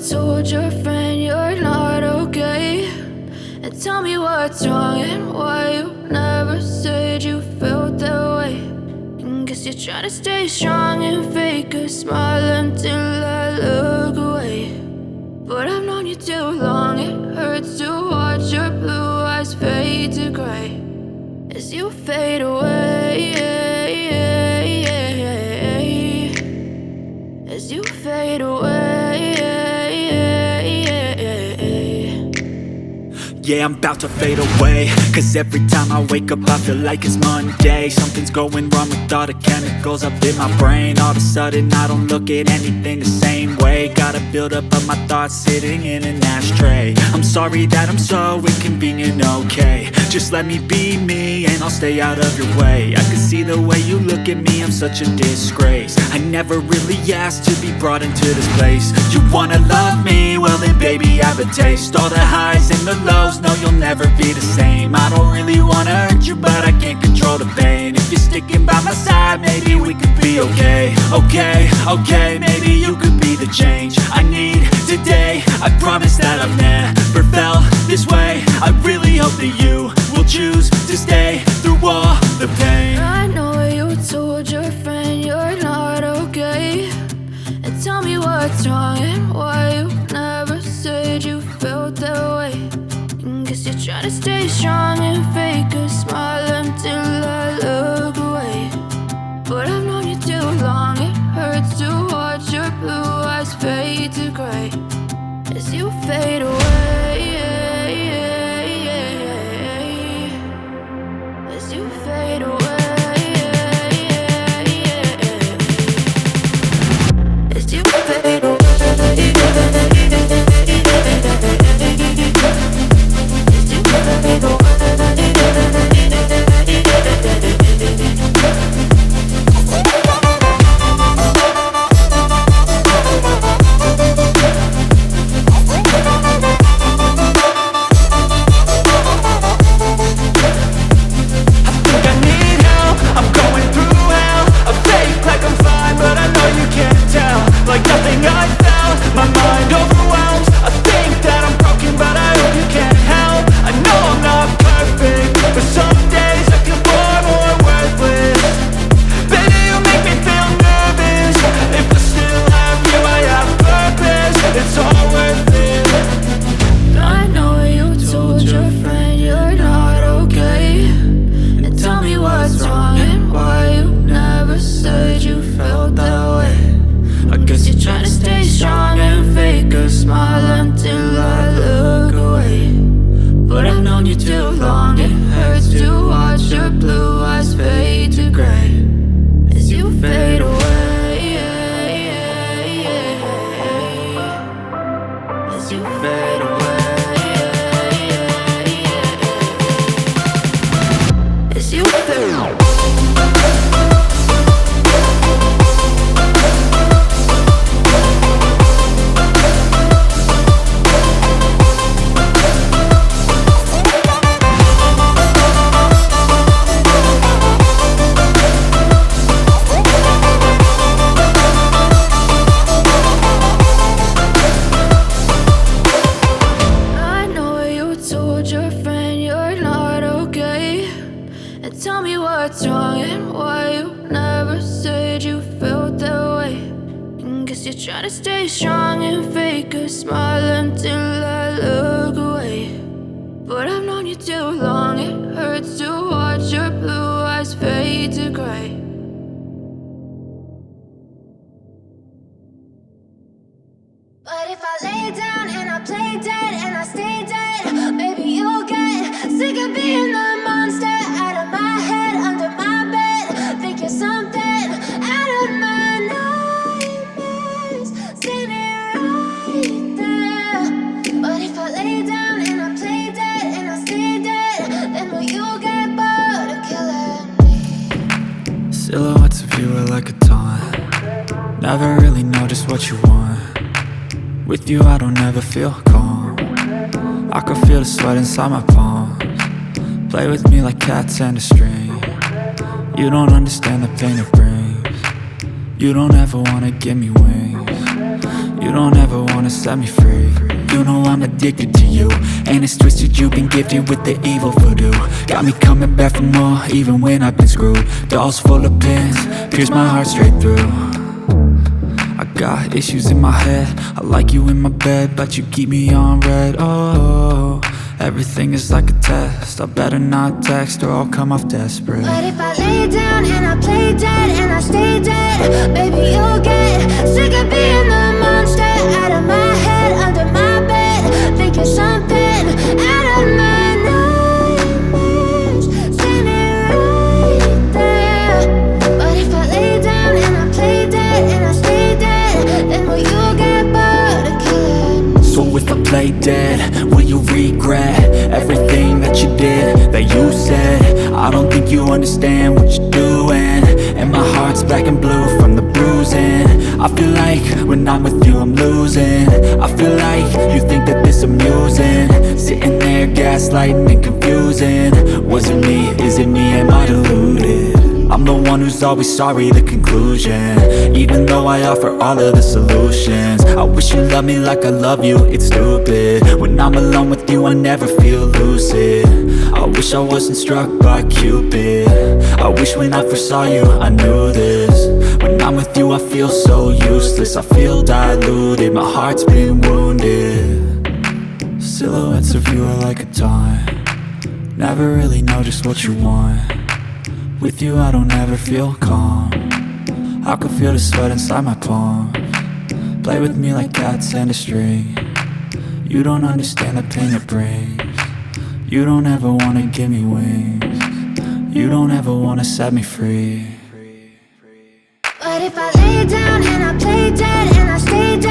told your friend you're not okay, and tell me what's wrong and why you never said you felt that way. And guess you're trying to stay strong and fake a smile until I look away. But I've known you too long, it hurts to watch your blue eyes fade to gray as you fade away, as you fade away. Yeah, I'm about to fade away, cause every time I wake up I feel like it's Monday. Something's going wrong with all the chemicals up in my brain. All of a sudden I don't look at anything the same way. Gotta build up of my thoughts sitting in an ashtray. I'm sorry that I'm so inconvenient, okay. Just let me be me and I'll stay out of your way. I can see the way you look at me, I'm such a disgrace. I never really asked to be brought into this place. You wanna love me? Well then baby I have a taste. All the highs and the lows, no you'll never be the same. I don't really wanna hurt you but I can't control the pain. If you're sticking by my side maybe we could be okay. Okay, maybe you could be the change I need today. I promise that I've never felt this way. I really hope that you will choose to stay through all the pain. I know you told your friend you're not okay, and tell me what's wrong and why you never said you felt that way. And guess you're trying to stay strong and fake a smile until I look away. But I've known you too long, it hurts to watch your blue eyes fade to gray as you fade away, as you fade away, as you fade away. Try to stay strong and fake a smile until I look away. But I've known you too long, it hurts to watch your blue eyes fade to gray. But if I lay down and I play dead and I stay dead, maybe you'll get sick of being the monster out of my head, under my bed. Think you're something out of my nightmares, standing right there. But if I lay down and I play dead and I stay dead, then will you get bored of killing me? Silhouettes of you are like a taunt. Never really know just what you want. With you I don't ever feel calm. I can feel the sweat inside my palms. Play with me like cats and a string. You don't understand the pain it brings. You don't ever wanna give me wings. You don't ever wanna set me free. You know I'm addicted to you, and it's twisted, you've been gifted with the evil voodoo. Got me coming back for more, even when I've been screwed. Dolls full of pins, pierce my heart straight through. I got issues in my head, I like you in my bed, but you keep me on red. Oh, everything is like a test, I better not text or I'll come off desperate. But if I lay down and I play dead and I stay dead, baby, you'll get sick of being the monster out of my head, under my bed. Think you're something out of my nightmares, standing right there. But if I lay down and I play dead and I stay dead, then will you get bored of killing? So if I play dead, will you regret everything that you did, that you said? I don't think you understand what you're doing, and my heart's black and blue from the bruising. I feel like when I'm with you I'm losing. I feel like you think that this amusing, sitting there gaslighting and confusing. Was it me? Is it me? Am I deluded? I'm the one who's always sorry, the conclusion, even though I offer all of the solutions. I wish you loved me like I love you, it's stupid. When I'm alone with you I never feel lucid. I wish I wasn't struck by Cupid. I wish when I first saw you I knew this. When I'm with you I feel so useless, I feel diluted, my heart's been wounded. Silhouettes of you are like a taunt, never really know just what you want. With you I don't ever feel calm, I can feel the sweat inside my palm. Play with me like cats and a string, you don't understand the pain it brings. You don't ever wanna give me wings, you don't ever wanna set me free. But if I lay down and I play dead and I stay dead,